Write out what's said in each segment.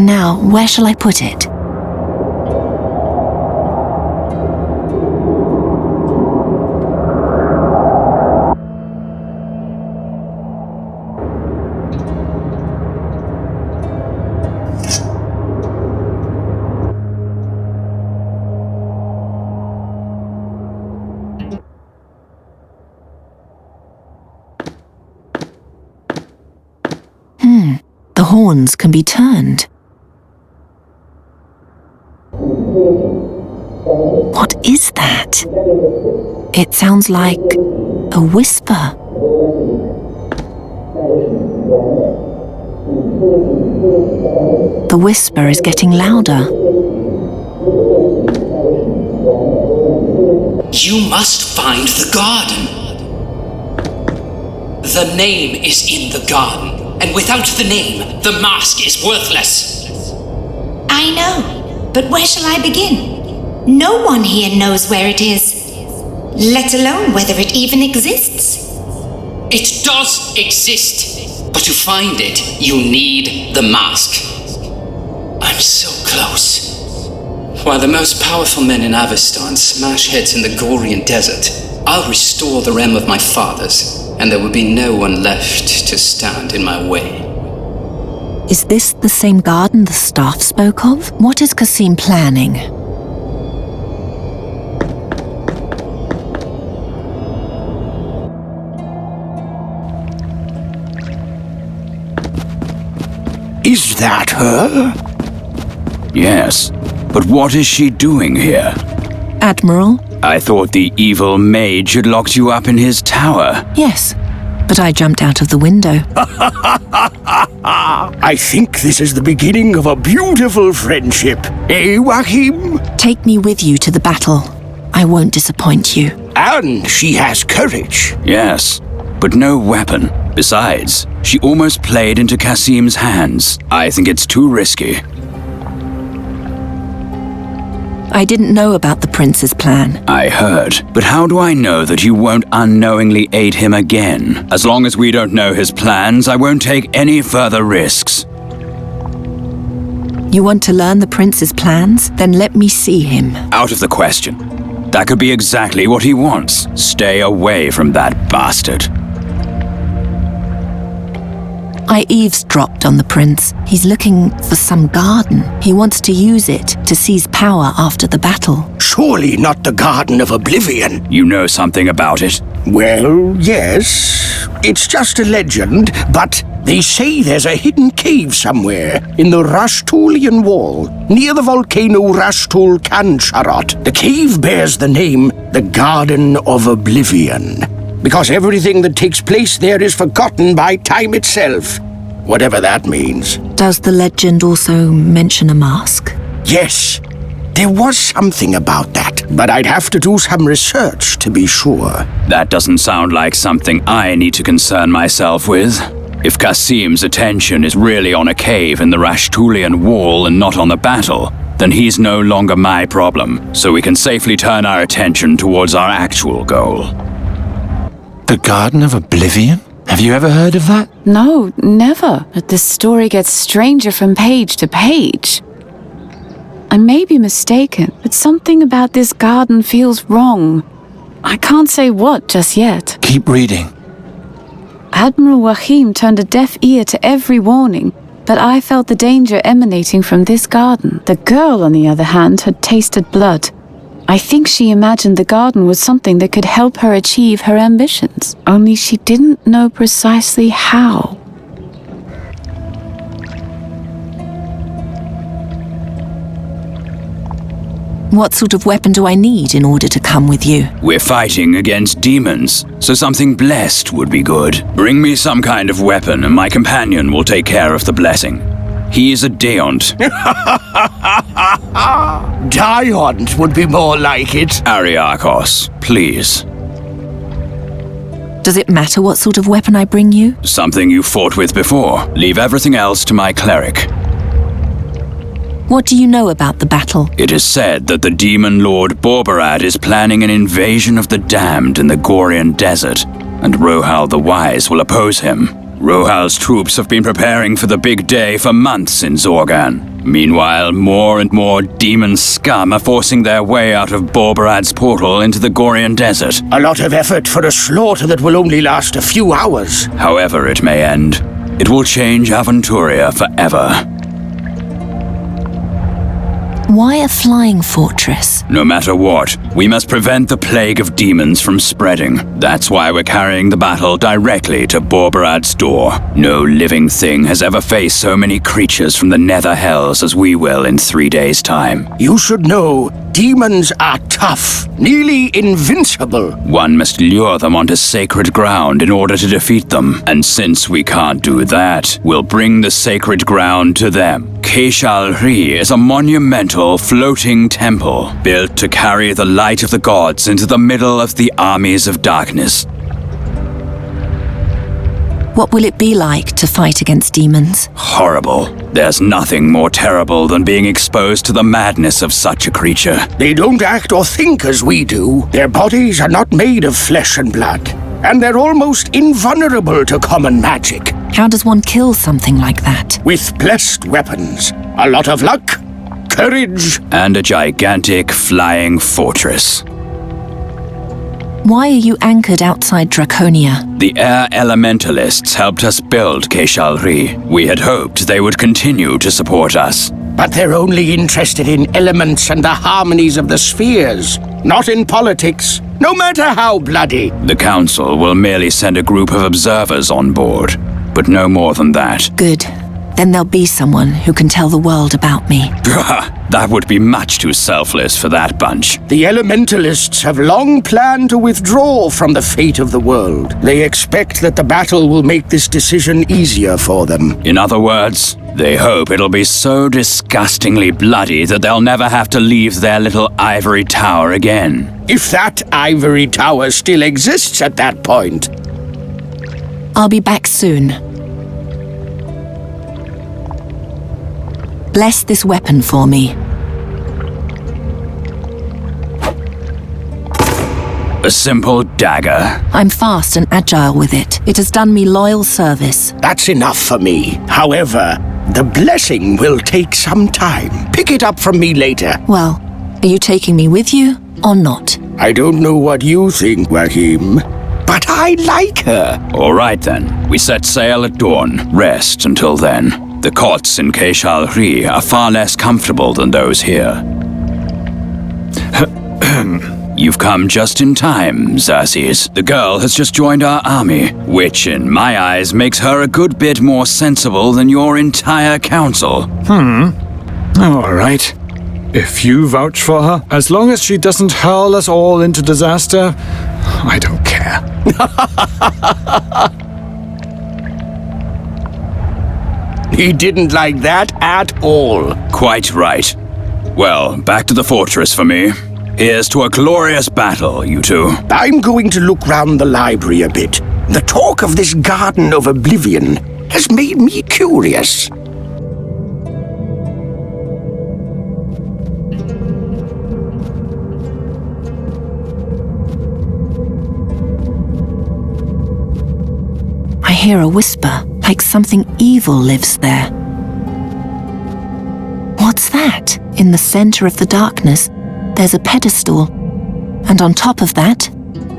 Now, where shall I put it? The horns can be turned. What is that? It sounds like a whisper. The whisper is getting louder. You must find the garden. The name is in the garden. And without the name, the mask is worthless. I know, but where shall I begin? No one here knows where it is, let alone whether it even exists. It does exist, but to find it, you need the mask. I'm so close. While the most powerful men in Avestan smash heads in the Gorian desert, I'll restore the realm of my fathers, and there will be no one left to stand in my way. Is this the same garden the staff spoke of? What is Kasim planning? Is that her? Yes, but what is she doing here? Admiral? I thought the evil mage had locked you up in his tower. Yes, but I jumped out of the window. I think this is the beginning of a beautiful friendship. Eh, Joachim? Take me with you to the battle. I won't disappoint you. And she has courage. Yes, but no weapon. Besides, she almost played into Kasim's hands. I think it's too risky. I didn't know about the prince's plan. I heard, but how do I know that you won't unknowingly aid him again? As long as we don't know his plans, I won't take any further risks. You want to learn the prince's plans? Then let me see him. Out of the question. That could be exactly what he wants. Stay away from that bastard. I eavesdropped on the prince. He's looking for some garden. He wants to use it to seize power after the battle. Surely not the Garden of Oblivion. You know something about it? Well, yes. It's just a legend, but they say there's a hidden cave somewhere in the Rashtulian wall, near the volcano Rashtul Kancharot. The cave bears the name the Garden of Oblivion, because everything that takes place there is forgotten by time itself, whatever that means. Does the legend also mention a mask? Yes, there was something about that, but I'd have to do some research to be sure. That doesn't sound like something I need to concern myself with. If Kasim's attention is really on a cave in the Rashtulian wall and not on the battle, then he's no longer my problem, so we can safely turn our attention towards our actual goal. The Garden of Oblivion? Have you ever heard of that? No, never. But the story gets stranger from page to page. I may be mistaken, but something about this garden feels wrong. I can't say what just yet. Keep reading. Admiral Joachim turned a deaf ear to every warning, but I felt the danger emanating from this garden. The girl, on the other hand, had tasted blood. I think she imagined the garden was something that could help her achieve her ambitions, only she didn't know precisely how. What sort of weapon do I need in order to come with you? We're fighting against demons, so something blessed would be good. Bring me some kind of weapon and my companion will take care of the blessing. He is a Deont. Diont would be more like it. Ariakos, please. Does it matter what sort of weapon I bring you? Something you fought with before. Leave everything else to my cleric. What do you know about the battle? It is said that the demon lord Borbarad is planning an invasion of the damned in the Gorian desert, and Rohal the Wise will oppose him. Rohal's troops have been preparing for the big day for months in Zorgan. Meanwhile, more and more demon scum are forcing their way out of Borbarad's portal into the Gorian desert. A lot of effort for a slaughter that will only last a few hours. However it may end, it will change Aventuria forever. Why a flying fortress? No matter what, we must prevent the plague of demons from spreading. That's why we're carrying the battle directly to Borbarad's door. No living thing has ever faced so many creatures from the nether hells as we will in 3 days' time. You should know, demons are tough, nearly invincible. One must lure them onto sacred ground in order to defeat them. And since we can't do that, we'll bring the sacred ground to them. Keishalri is a monumental floating temple built to carry the light of the gods into the middle of the armies of darkness. What will it be like to fight against demons? Horrible. There's nothing more terrible than being exposed to the madness of such a creature. They don't act or think as we do. Their bodies are not made of flesh and blood, and they're almost invulnerable to common magic. How does one kill something like that? With blessed weapons, a lot of luck, courage, and a gigantic flying fortress. Why are you anchored outside Draconia? The air elementalists helped us build Keishalri. We had hoped they would continue to support us. But they're only interested in elements and the harmonies of the spheres, not in politics, no matter how bloody. The Council will merely send a group of observers on board, but no more than that. Good. Then there'll be someone who can tell the world about me. That would be much too selfless for that bunch. The elementalists have long planned to withdraw from the fate of the world. They expect that the battle will make this decision easier for them. In other words, they hope it'll be so disgustingly bloody that they'll never have to leave their little ivory tower again. If that ivory tower still exists at that point. I'll be back soon. Bless this weapon for me. A simple dagger. I'm fast and agile with it. It has done me loyal service. That's enough for me. However, the blessing will take some time. Pick it up from me later. Well, are you taking me with you or not? I don't know what you think, Wahim, but I like her. All right then. We set sail at dawn. Rest until then. The cots in Keishalri are far less comfortable than those here. You've come just in time, Xerxes. The girl has just joined our army, which in my eyes makes her a good bit more sensible than your entire council. All right. If you vouch for her, as long as she doesn't hurl us all into disaster, I don't care. He didn't like that at all. Quite right. Well, back to the fortress for me. Here's to a glorious battle, you two. I'm going to look round the library a bit. The talk of this Garden of Oblivion has made me curious. I hear a whisper, like something evil lives there. What's that? In the center of the darkness, there's a pedestal. And on top of that,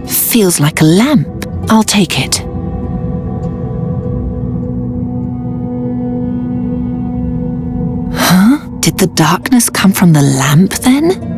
feels like a lamp. I'll take it. Huh? Did the darkness come from the lamp then?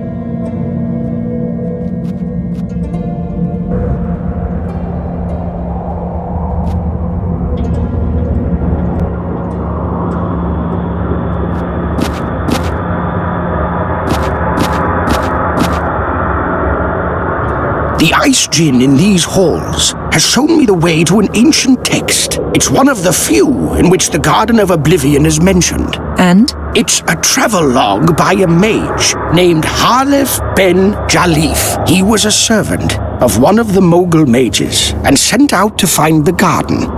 The ice djinn in these halls has shown me the way to an ancient text. It's one of the few in which the Garden of Oblivion is mentioned. And? It's a travelogue by a mage named Halef ben Jalif. He was a servant of one of the Mogul mages and sent out to find the garden.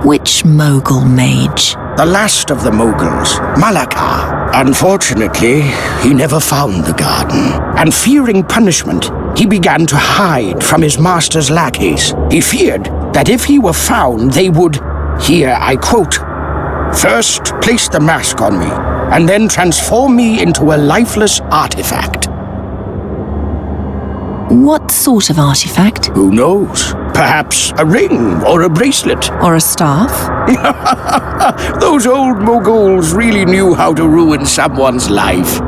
Which Mogul mage? The last of the Moguls, Malakar. Unfortunately, he never found the garden, and fearing punishment, he began to hide from his master's lackeys. He feared that if he were found, they would, here I quote, "First place the mask on me, and then transform me into a lifeless artifact." What sort of artifact? Who knows? Perhaps a ring or a bracelet. Or a staff? Those old Moguls really knew how to ruin someone's life.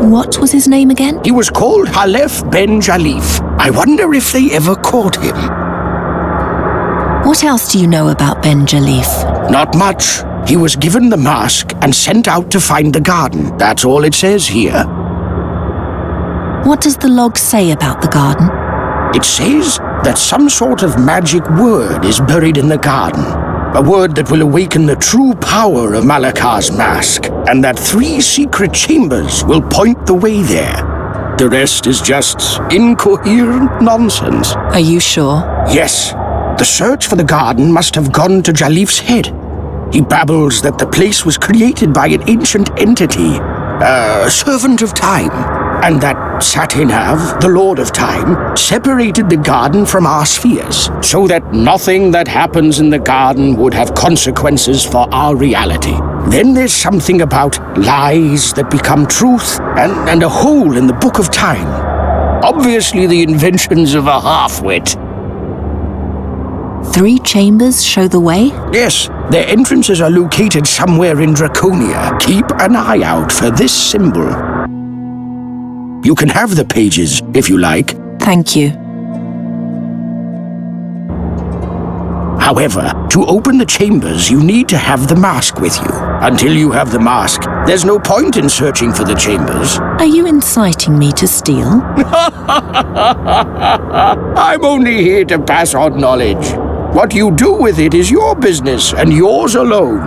What was his name again? He was called Halef ben Jalif. I wonder if they ever caught him. What else do you know about Ben Jalif? Not much. He was given the mask and sent out to find the garden. That's all it says here. What does the log say about the garden? It says that some sort of magic word is buried in the garden. A word that will awaken the true power of Malakar's mask, and that 3 secret chambers will point the way there. The rest is just incoherent nonsense. Are you sure? Yes. The search for the garden must have gone to Jalif's head. He babbles that the place was created by an ancient entity, a servant of time, and that Satinav, the Lord of Time, separated the garden from our spheres, so that nothing that happens in the garden would have consequences for our reality. Then there's something about lies that become truth, and a hole in the Book of Time. Obviously the inventions of a half-wit. 3 chambers show the way? Yes, their entrances are located somewhere in Draconia. Keep an eye out for this symbol. You can have the pages, if you like. Thank you. However, to open the chambers, you need to have the mask with you. Until you have the mask, there's no point in searching for the chambers. Are you inciting me to steal? I'm only here to pass on knowledge. What you do with it is your business, and yours alone.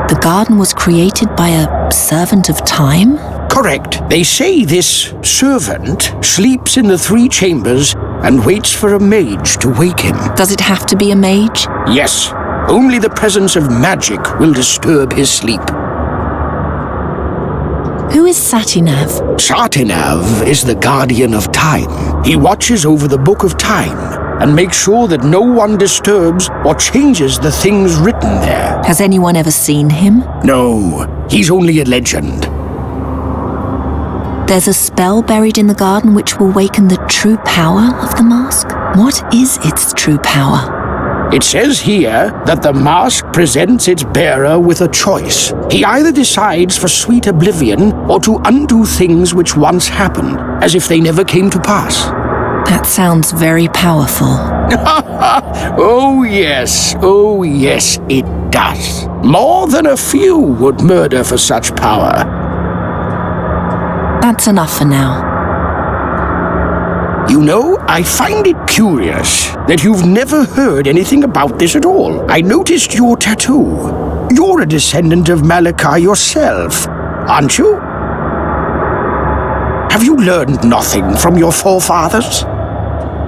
The garden was created by a servant of time? Correct. They say this servant sleeps in the 3 chambers and waits for a mage to wake him. Does it have to be a mage? Yes. Only the presence of magic will disturb his sleep. Who is Satinav? Satinav is the guardian of time. He watches over the Book of Time and makes sure that no one disturbs or changes the things written there. Has anyone ever seen him? No, he's only a legend. There's a spell buried in the garden which will waken the true power of the mask? What is its true power? It says here that the mask presents its bearer with a choice. He either decides for sweet oblivion or to undo things which once happened, as if they never came to pass. That sounds very powerful. Oh yes, it does. More than a few would murder for such power. That's enough for now. You know, I find it curious that you've never heard anything about this at all. I noticed your tattoo. You're a descendant of Malakar yourself, aren't you? Have you learned nothing from your forefathers?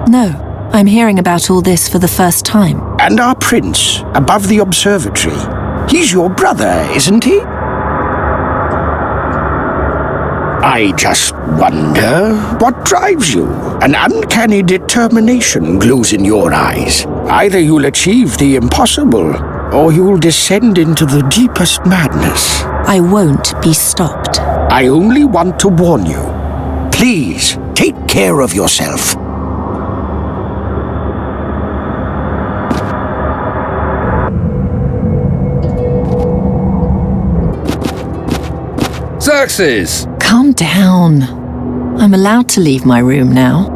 No, I'm hearing about all this for the first time. And our prince, above the observatory. He's your brother, isn't he? I just wonder what drives you. An uncanny determination glows in your eyes. Either you'll achieve the impossible, or you'll descend into the deepest madness. I won't be stopped. I only want to warn you. Please, take care of yourself. Xerxes! Calm down. I'm allowed to leave my room now.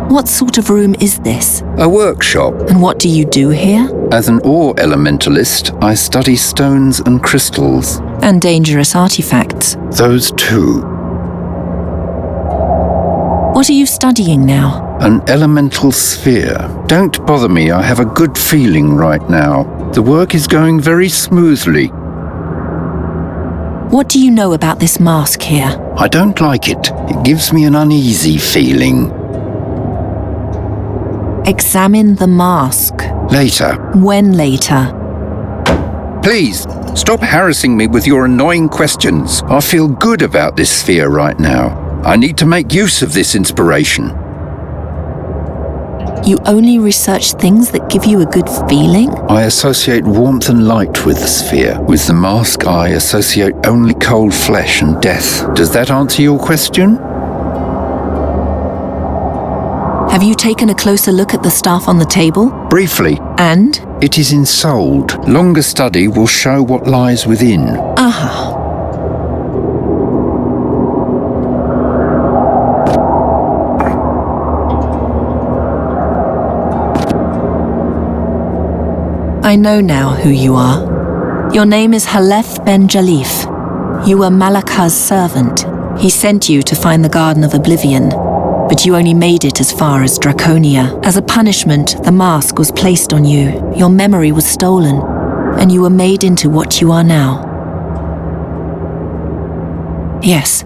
What sort of room is this? A workshop. And what do you do here? As an ore elementalist, I study stones and crystals. And dangerous artifacts. Those too. What are you studying now? An elemental sphere. Don't bother me, I have a good feeling right now. The work is going very smoothly. What do you know about this mask here? I don't like it. It gives me an uneasy feeling. Examine the mask. Later. When later? Please, stop harassing me with your annoying questions. I feel good about this sphere right now. I need to make use of this inspiration. You only research things that give you a good feeling? I associate warmth and light with the sphere. With the mask, I associate only cold flesh and death. Does that answer your question? Have you taken a closer look at the staff on the table? Briefly. And? It is ensouled. Longer study will show what lies within. Aha. I know now who you are. Your name is Halef Ben Jalif. You were Malakah's servant. He sent you to find the Garden of Oblivion, but you only made it as far as Draconia. As a punishment, the mask was placed on you. Your memory was stolen, and you were made into what you are now. Yes.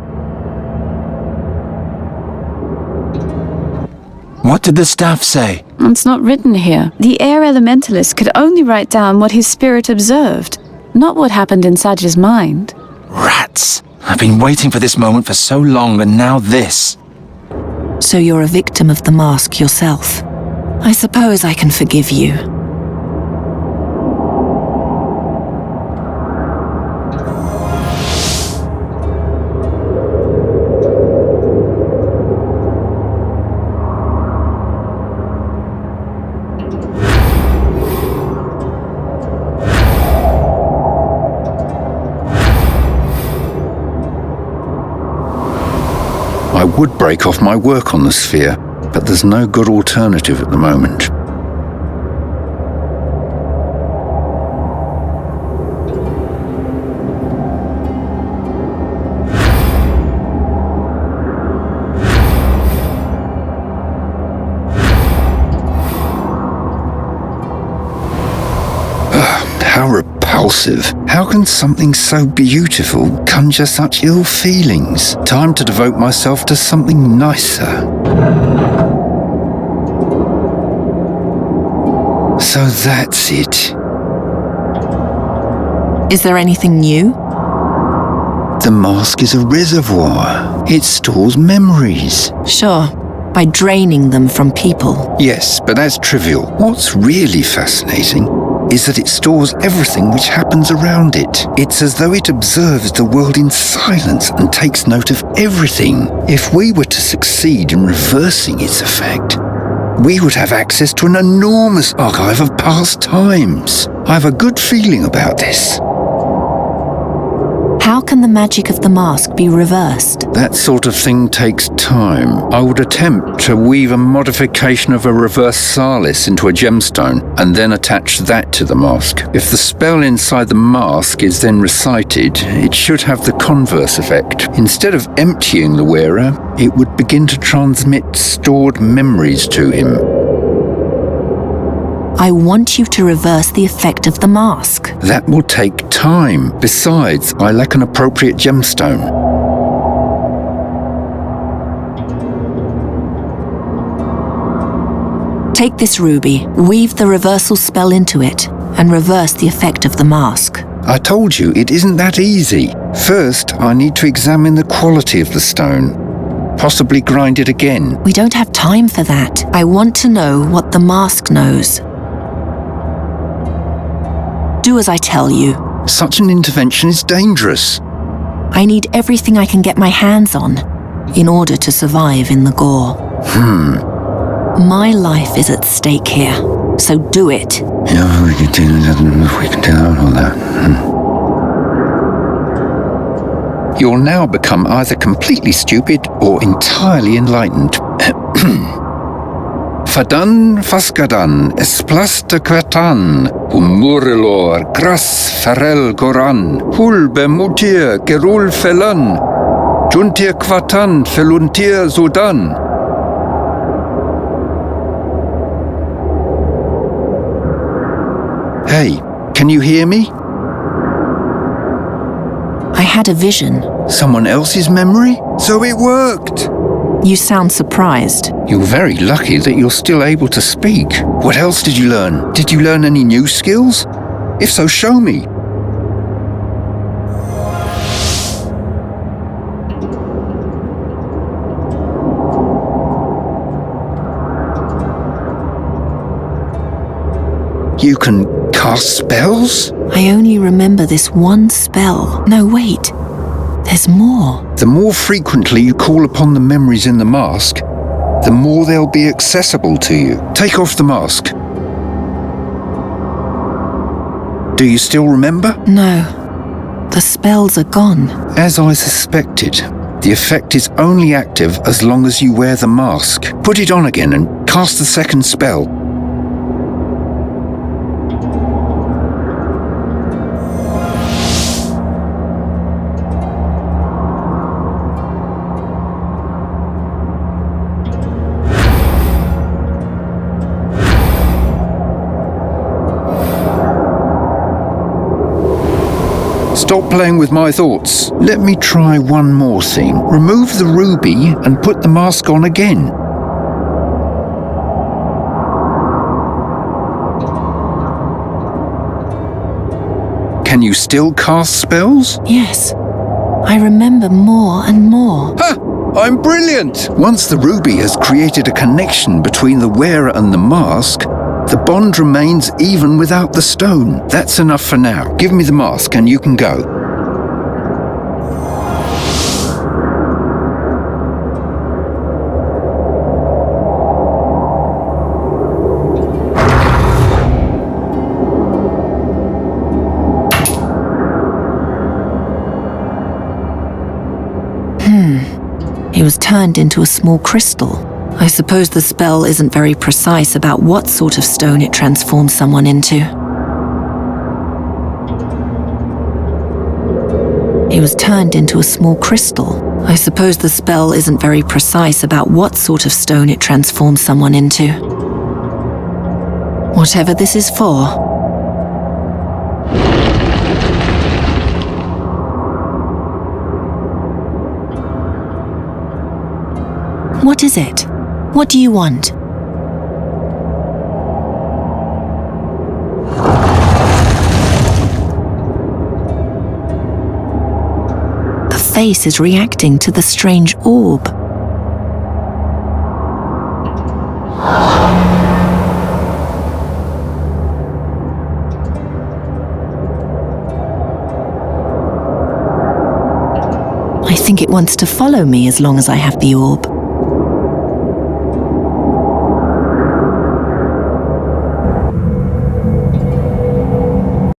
What did the staff say? It's not written here. The air elementalist could only write down what his spirit observed, not what happened inside his mind. Rats! I've been waiting for this moment for so long, and now this. So you're a victim of the mask yourself. I suppose I can forgive you. I would break off my work on the sphere, but there's no good alternative at the moment. How repulsive. How can something so beautiful conjure such ill feelings? Time to devote myself to something nicer. So that's it. Is there anything new? The mask is a reservoir. It stores memories. Sure, by draining them from people. Yes, but that's trivial. What's really fascinating is that it stores everything which happens around it. It's as though it observes the world in silence and takes note of everything. If we were to succeed in reversing its effect, we would have access to an enormous archive of past times. I have a good feeling about this. How can the magic of the mask be reversed? That sort of thing takes time. I would attempt to weave a modification of a reverse Salis into a gemstone and then attach that to the mask. If the spell inside the mask is then recited, it should have the converse effect. Instead of emptying the wearer, it would begin to transmit stored memories to him. I want you to reverse the effect of the mask. That will take time. Besides, I lack an appropriate gemstone. Take this ruby, weave the reversal spell into it, and reverse the effect of the mask. I told you, it isn't that easy. First, I need to examine the quality of the stone. Possibly grind it again. We don't have time for that. I want to know what the mask knows. Do as I tell you. Such an intervention is dangerous. I need everything I can get my hands on in order to survive in the gore. My life is at stake here, so do it. Yeah, we can do all that. You'll now become either completely stupid or entirely enlightened. Fadan faskadan, esplasta quatan, murilor, gras farel goran, hulbe mutir gerul felan, juntir quatan feluntir sudan. Hey, can you hear me? I had a vision. Someone else's memory? So it worked! You sound surprised. You're very lucky that you're still able to speak. What else did you learn? Did you learn any new skills? If so, show me. You can cast spells? I only remember this one spell. No, wait. There's more. The more frequently you call upon the memories in the mask, the more they'll be accessible to you. Take off the mask. Do you still remember? No. The spells are gone. As I suspected, the effect is only active as long as you wear the mask. Put it on again and cast the second spell. Stop playing with my thoughts. Let me try one more thing. Remove the ruby and put the mask on again. Can you still cast spells? Yes. I remember more and more. Ha! I'm brilliant! Once the ruby has created a connection between the wearer and the mask, the bond remains even without the stone. That's enough for now. Give me the mask and you can go. He was turned into a small crystal. I suppose the spell isn't very precise about what sort of stone it transforms someone into. He was turned into a small crystal. I suppose the spell isn't very precise about what sort of stone it transforms someone into. Whatever this is for. What is it? What do you want? The face is reacting to the strange orb. I think it wants to follow me as long as I have the orb.